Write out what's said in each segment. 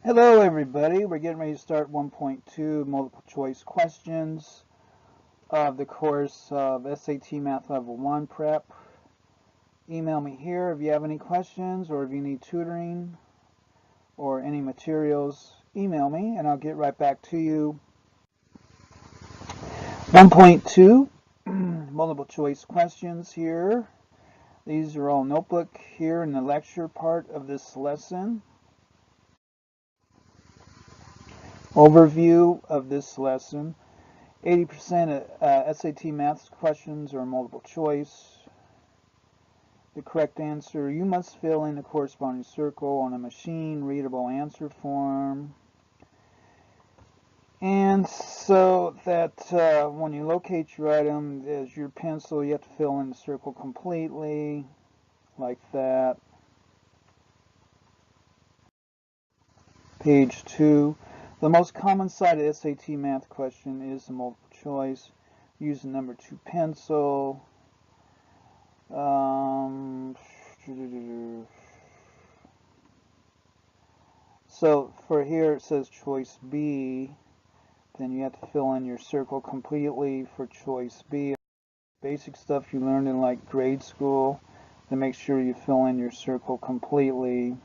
Hello everybody, we're getting ready to start 1.2 multiple choice questions of the course of SAT Math Level 1 Prep. Email me here if you have any questions or if you need tutoring or any materials. Email me and I'll get right back to you. 1.2 multiple choice questions here. These are all notebook here in the lecture part of this lesson. Overview of this lesson. 80% of SAT math questions are multiple choice. The correct answer, you must fill in the corresponding circle on a machine readable answer form. And so that when you locate your item as your pencil, you have to fill in the circle completely, like that. Page 2. The most common sided SAT math question is the multiple choice. Use the number 2 pencil. So for here it says choice B. Then you have to fill in your circle completely for choice B. Basic stuff you learned in like grade school. Then make sure you fill in your circle completely.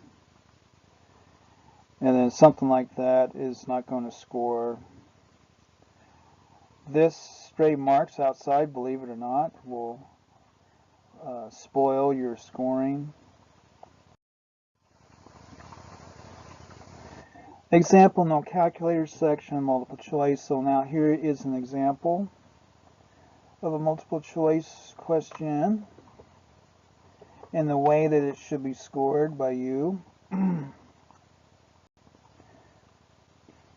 And then something like that is not going to score. This stray marks outside, believe it or not, will spoil your scoring. Example, no calculator section, multiple choice. So now here is an example of a multiple choice question and the way that it should be scored by you.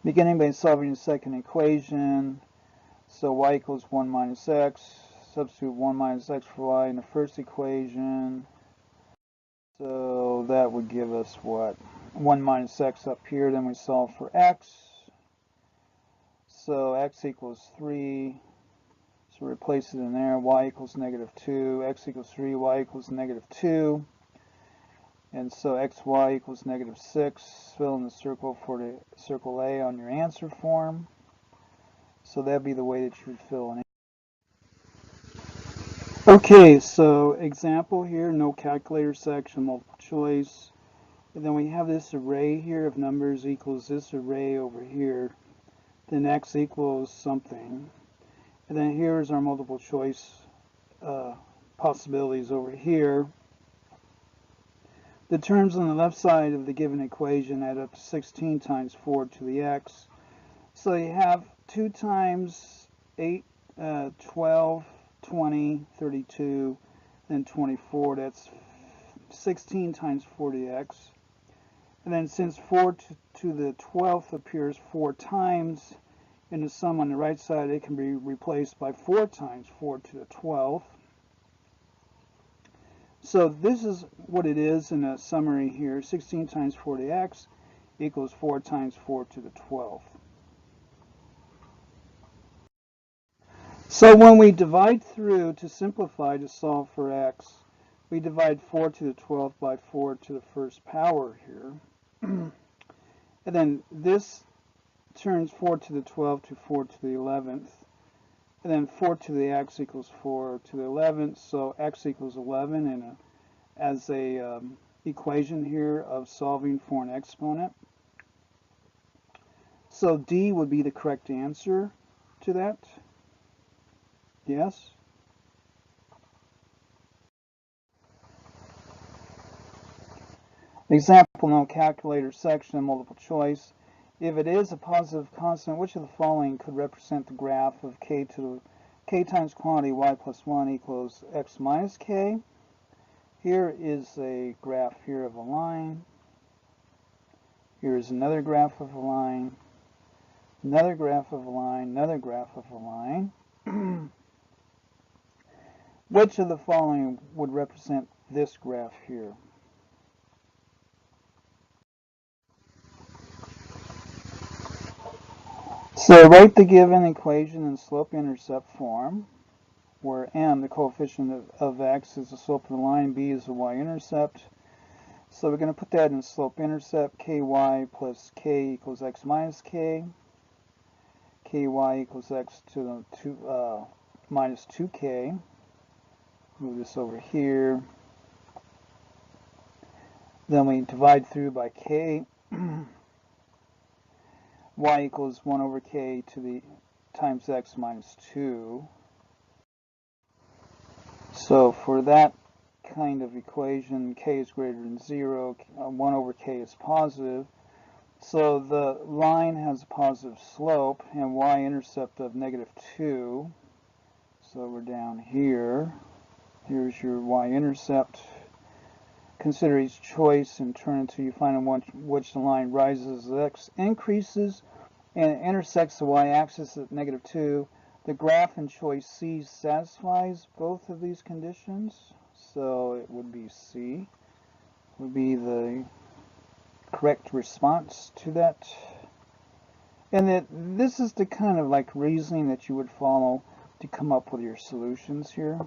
Beginning by solving the second equation. So y equals 1 minus x. Substitute 1 minus x for y in the first equation. So that would give us what? 1 minus x up here. Then we solve for x. So x equals 3. So replace it in there. Y equals negative 2. X equals 3. Y equals negative 2. And so xy equals negative 6. Fill in the circle for the circle A on your answer form. So that'd be the way that you would fill in. Okay, so example here, no calculator section, multiple choice. And then we have this array here of numbers equals this array over here. Then x equals something. And then here's our multiple choice possibilities over here. The terms on the left side of the given equation add up to 16 times 4 to the x. So you have 2 times 8, 12, 20, 32, then 24. That's 16 times 4 to the x. And then since 4 to the 12th appears 4 times in the sum on the right side, it can be replaced by 4 times 4 to the 12th. So this is what it is in a summary here. 16 times 4 to the x equals 4 times 4 to the 12th. So when we divide through to simplify to solve for x, we divide 4 to the 12th by 4 to the first power here. And then this turns 4 to the 12th to 4 to the 11th. And then 4 to the x equals 4 to the 11th. So x equals 11 and as a equation here of solving for an exponent. So D would be the correct answer to that. Yes? Example, no calculator section, multiple choice. If it is a positive constant, which of the following could represent the graph of k times quantity y plus 1 equals x minus k? Here is a graph here of a line. Here is another graph of a line. Another graph of a line. Another graph of a line. Which of the following would represent this graph here? So write the given equation in slope-intercept form, where m, the coefficient of x, is the slope of the line, b is the y-intercept. So we're going to put that in slope-intercept. Ky plus k equals x minus k. Ky equals x to the minus 2k. Move this over here. Then we divide through by k. Y equals 1 over k to the times x minus 2. So for that kind of equation, k is greater than 0, 1 over k is positive. So the line has a positive slope and y-intercept of negative 2. So we're down here. Here's your y-intercept. Consider each choice and turn until you find which the line rises as x increases and intersects the y-axis at negative 2. The graph in choice C satisfies both of these conditions, so it would be C, would be the correct response to that. And this is the kind of like reasoning that you would follow to come up with your solutions here.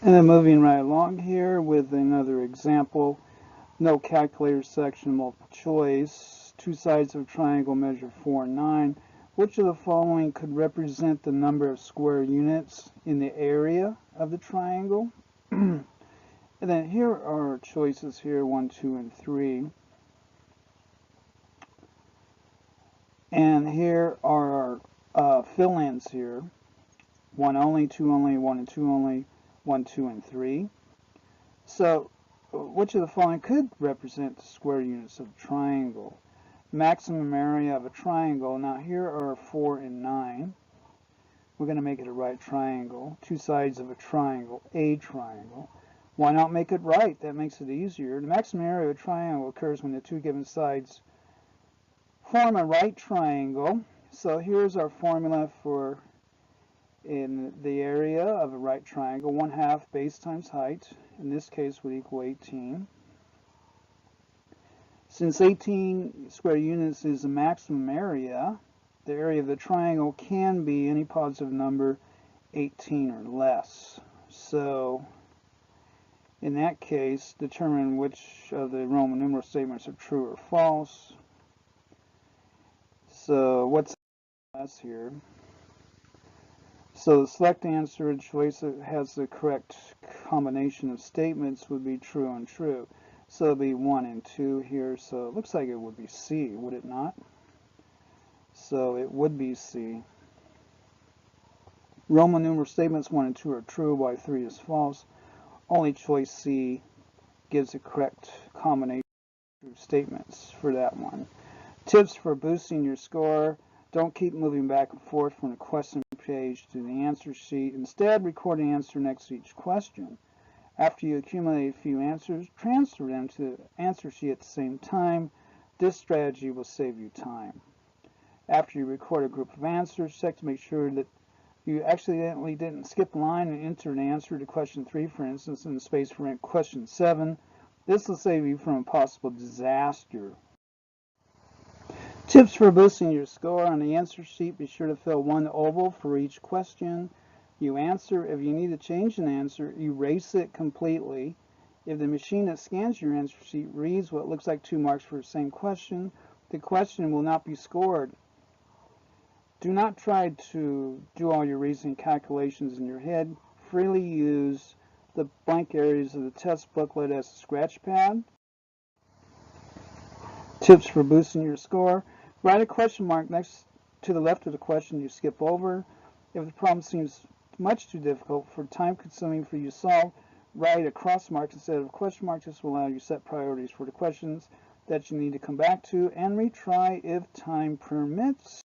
And then moving right along here with another example. No calculator section, multiple choice. Two sides of a triangle measure 4 and 9. Which of the following could represent the number of square units in the area of the triangle? And then here are our choices here, 1, 2, and 3. And here are our fill-ins here. 1 only, 2 only, 1 and 2 only, 1, 2, and 3. So which of the following could represent the square units of a triangle? Maximum area of a triangle. Now here are 4 and 9. We're going to make it a right triangle. Two sides of a triangle, a triangle. Why not make it right? That makes it easier. The maximum area of a triangle occurs when the two given sides form a right triangle. So here's our formula for in the area of a right triangle. 1/2 base times height. In this case would equal 18. Since 18 square units is the maximum area, the area of the triangle can be any positive number 18 or less. So in that case, determine which of the Roman numeral statements are true or false. So what's less here? So the select answer choice that has the correct combination of statements would be true and true. So it'll be 1 and 2 here. So it looks like it would be C, would it not? So it would be C. Roman numeral statements 1 and 2 are true, while 3 is false. Only choice C gives the correct combination of statements for that one. Tips for boosting your score. Don't keep moving back and forth from the question page to the answer sheet. Instead, record the answer next to each question. After you accumulate a few answers, transfer them to the answer sheet at the same time. This strategy will save you time. After you record a group of answers, check to make sure that you accidentally didn't skip a line and enter an answer to question 3, for instance, in the space for question 7. This will save you from a possible disaster. Tips for boosting your score. On the answer sheet, be sure to fill one oval for each question you answer. If you need to change an answer, erase it completely. If the machine that scans your answer sheet reads what looks like 2 marks for the same question, the question will not be scored. Do not try to do all your reasoning calculations in your head. Freely use the blank areas of the test booklet as a scratch pad. Tips for boosting your score. Write a question mark next to the left of the question you skip over. If the problem seems much too difficult for time consuming for you to solve, write a cross mark instead of a question mark. This will allow you to set priorities for the questions that you need to come back to and retry if time permits.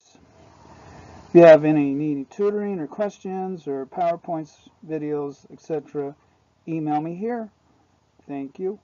If you have any needed tutoring or questions or PowerPoints, videos, etc., email me here. Thank you.